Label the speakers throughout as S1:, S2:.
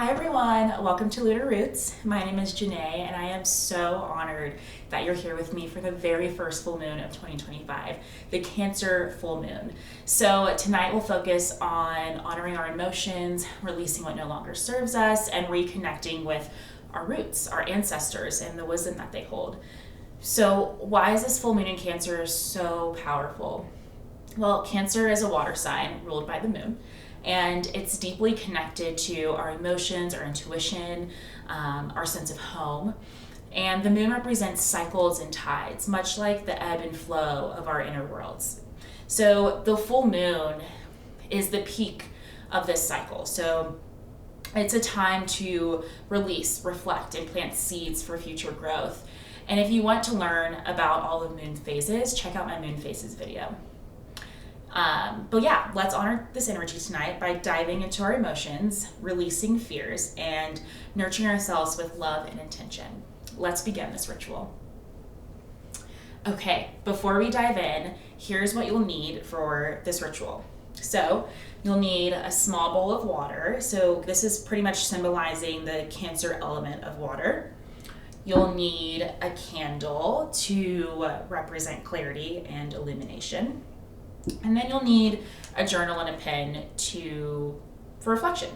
S1: Hi everyone, welcome to Lunar Roots. My name is Janae and I am so honored that you're here with me for the very first full moon of 2025, the Cancer full moon. So tonight we'll focus on honoring our emotions, releasing what no longer serves us, and reconnecting with our roots, our ancestors, and the wisdom that they hold. So why is this full moon in Cancer so powerful? Well, Cancer is a water sign ruled by the moon, and it's deeply connected to our emotions, our intuition, our sense of home. And the moon represents cycles and tides, much like the ebb and flow of our inner worlds. So the full moon is the peak of this cycle. So it's a time to release, reflect, and plant seeds for future growth. And if you want to learn about all of moon phases, check out my moon phases video. But yeah, let's honor this energy tonight by diving into our emotions, releasing fears, and nurturing ourselves with love and intention. Let's begin this ritual. Okay, before we dive in, here's what you'll need for this ritual. So you'll need a small bowl of water. So this is pretty much symbolizing the Cancer element of water. You'll need a candle to represent clarity and illumination. And then you'll need a journal and a pen for reflection.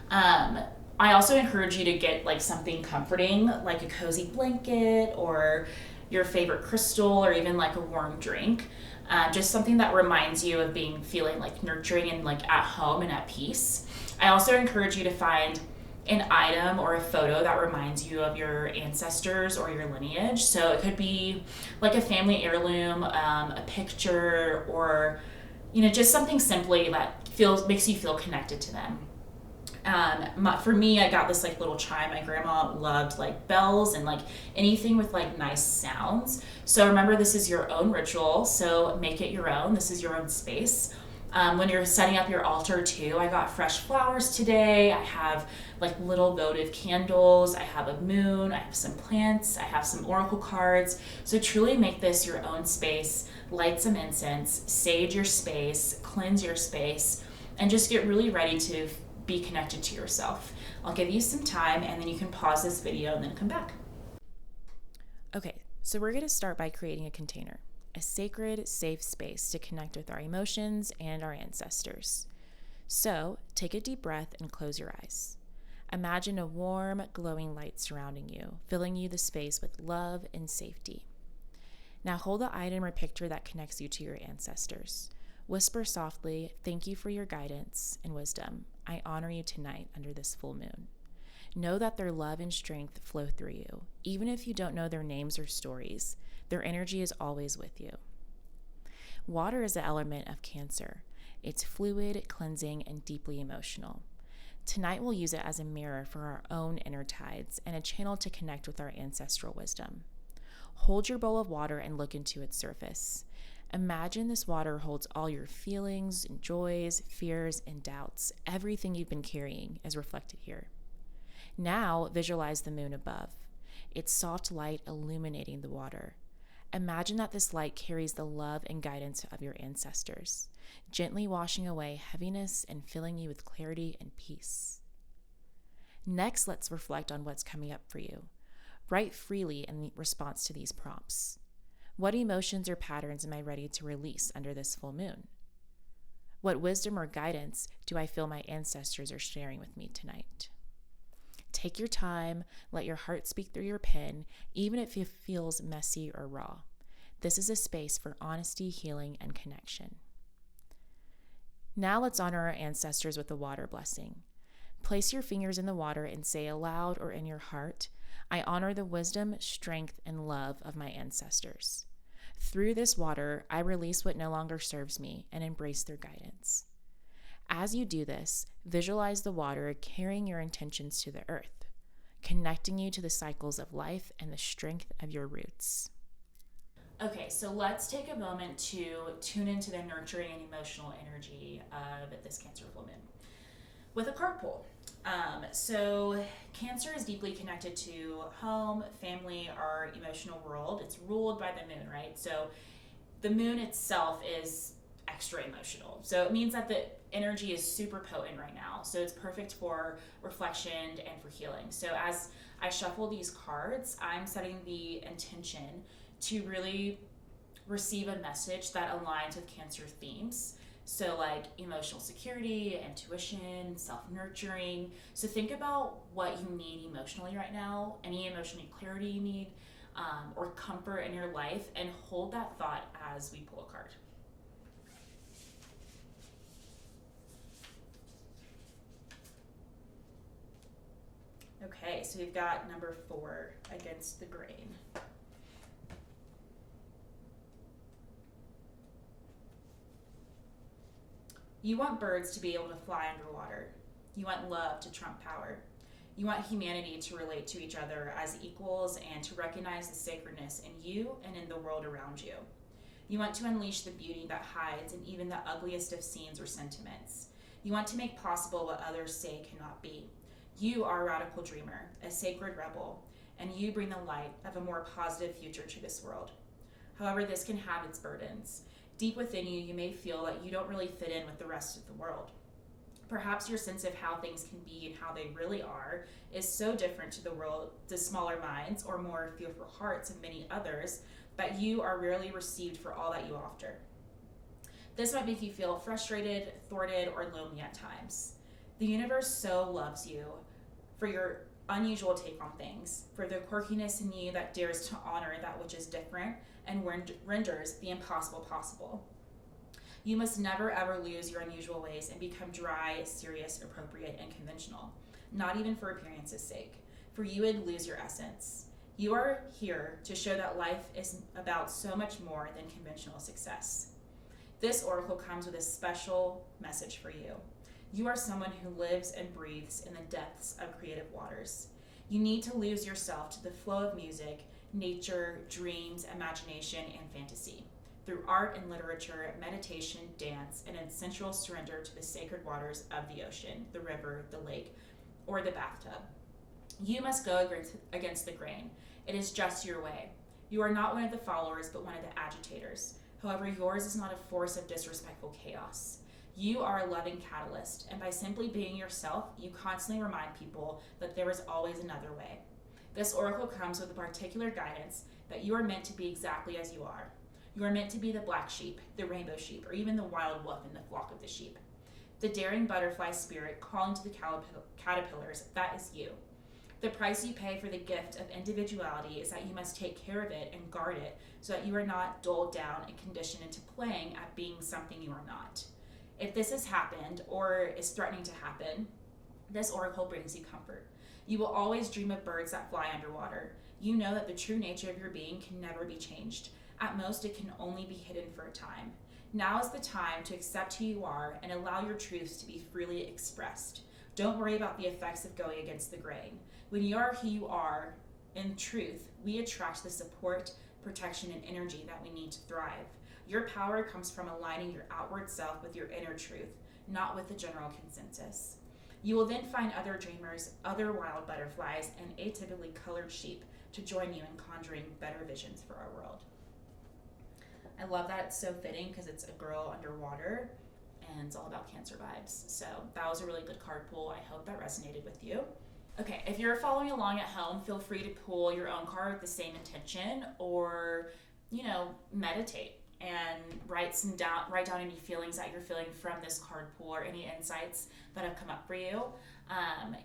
S1: I also encourage you to get like something comforting, like a cozy blanket or your favorite crystal or even like a warm drink. Just something that reminds you of feeling like nurturing and like at home and at peace. I also encourage you to find an item or a photo that reminds you of your ancestors or your lineage. So it could be like a family heirloom, a picture, or just something simply that makes you feel connected to them. For me, I got this like little chime. My grandma loved like bells and like anything with like nice sounds. So remember, this is your own ritual, so make it your own. This is your own space. When you're setting up your altar too, I got fresh flowers today. I have like little votive candles. I have a moon. I have some plants. I have some oracle cards. So truly make this your own space. Light some incense, sage your space, cleanse your space, and just get really ready to be connected to yourself. I'll give you some time and then you can pause this video and then come back.
S2: Okay, so we're going to start by creating a container. A sacred, safe space to connect with our emotions and our ancestors. So, take a deep breath and close your eyes. Imagine a warm, glowing light surrounding you, filling you the space with love and safety. Now hold the item or picture that connects you to your ancestors. Whisper softly, "Thank you for your guidance and wisdom. I honor you tonight under this full moon." Know that their love and strength flow through you. Even if you don't know their names or stories, their energy is always with you. Water is the element of Cancer. It's fluid, cleansing, and deeply emotional. Tonight we'll use it as a mirror for our own inner tides and a channel to connect with our ancestral wisdom. Hold your bowl of water and look into its surface. Imagine this water holds all your feelings and joys, fears, and doubts. Everything you've been carrying is reflected here. Now visualize the moon above, its soft light illuminating the water. Imagine that this light carries the love and guidance of your ancestors, gently washing away heaviness and filling you with clarity and peace. Next, let's reflect on what's coming up for you. Write freely in response to these prompts. What emotions or patterns am I ready to release under this full moon? What wisdom or guidance do I feel my ancestors are sharing with me tonight? Take your time, let your heart speak through your pen, even if it feels messy or raw. This is a space for honesty, healing, and connection. Now let's honor our ancestors with a water blessing. Place your fingers in the water and say aloud or in your heart, "I honor the wisdom, strength, and love of my ancestors. Through this water, I release what no longer serves me and embrace their guidance." As you do this, visualize the water carrying your intentions to the earth, connecting you to the cycles of life and the strength of your roots.
S1: Okay, so let's take a moment to tune into the nurturing and emotional energy of this Cancer full moon with a card pull. So Cancer is deeply connected to home, family, our emotional world. It's ruled by the moon, right? So the moon itself is extra emotional. So it means that the energy is super potent right now. So it's perfect for reflection and for healing. So as I shuffle these cards, I'm setting the intention to really receive a message that aligns with Cancer themes. So, like emotional security, intuition, self nurturing. So, think about what you need emotionally right now, any emotional clarity you need, or comfort in your life, and hold that thought as we pull a card. Okay, so we've got number 4, against the grain. You want birds to be able to fly underwater. You want love to trump power. You want humanity to relate to each other as equals and to recognize the sacredness in you and in the world around you. You want to unleash the beauty that hides in even the ugliest of scenes or sentiments. You want to make possible what others say cannot be. You are a radical dreamer, a sacred rebel, and you bring the light of a more positive future to this world. However, this can have its burdens. Deep within you, you may feel that you don't really fit in with the rest of the world. Perhaps your sense of how things can be and how they really are is so different to the world, the smaller minds or more fearful hearts of many others, that you are rarely received for all that you offer. This might make you feel frustrated, thwarted, or lonely at times. The universe so loves you for your unusual take on things, for the quirkiness in you that dares to honor that which is different and renders the impossible possible. You must never ever lose your unusual ways and become dry, serious, appropriate, and conventional, not even for appearance's sake, for you would lose your essence. You are here to show that life is about so much more than conventional success. This oracle comes with a special message for you. You are someone who lives and breathes in the depths of creative waters. You need to lose yourself to the flow of music, nature, dreams, imagination, and fantasy. Through art and literature, meditation, dance, and a sensual surrender to the sacred waters of the ocean, the river, the lake, or the bathtub. You must go against the grain. It is just your way. You are not one of the followers, but one of the agitators. However, yours is not a force of disrespectful chaos. You are a loving catalyst, and by simply being yourself, you constantly remind people that there is always another way. This oracle comes with a particular guidance that you are meant to be exactly as you are. You are meant to be the black sheep, the rainbow sheep, or even the wild wolf in the flock of the sheep. The daring butterfly spirit calling to the caterpillars, that is you. The price you pay for the gift of individuality is that you must take care of it and guard it so that you are not dulled down and conditioned into playing at being something you are not. If this has happened or is threatening to happen, this oracle brings you comfort. You will always dream of birds that fly underwater. You know that the true nature of your being can never be changed. At most, it can only be hidden for a time. Now is the time to accept who you are and allow your truths to be freely expressed. Don't worry about the effects of going against the grain. When you are who you are, in truth, we attract the support, protection, and energy that we need to thrive. Your power comes from aligning your outward self with your inner truth, not with the general consensus. You will then find other dreamers, other wild butterflies, and atypically colored sheep to join you in conjuring better visions for our world. I love that. It's so fitting because it's a girl underwater and it's all about Cancer vibes. So that was a really good card pull. I hope that resonated with you. Okay, if you're following along at home, feel free to pull your own card with the same intention, or, meditate and write down any feelings that you're feeling from this card pull or any insights that have come up for you.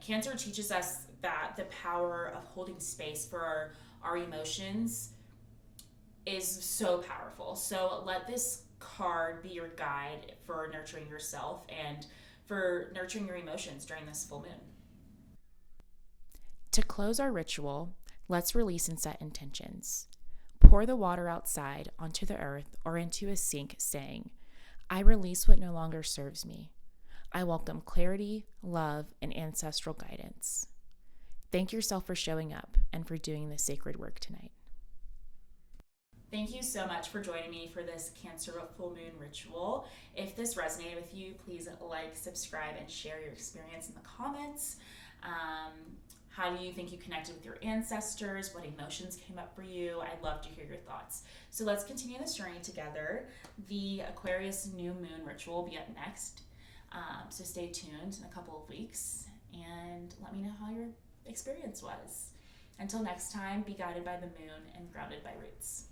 S1: Cancer teaches us that the power of holding space for our emotions is so powerful. So let this card be your guide for nurturing yourself and for nurturing your emotions during this full moon.
S2: To close our ritual, let's release and set intentions. Pour the water outside onto the earth or into a sink, saying, I release what no longer serves me. I welcome clarity, love, and ancestral guidance. Thank yourself for showing up and for doing this sacred work tonight.
S1: Thank you so much for joining me for this Cancer full moon ritual. If this resonated with you, please like, subscribe, and share your experience in the comments. How do you think you connected with your ancestors? What emotions came up for you? I'd love to hear your thoughts. So let's continue this journey together. The Aquarius new moon ritual will be up next. So stay tuned in a couple of weeks and let me know how your experience was. Until next time, be guided by the moon and grounded by roots.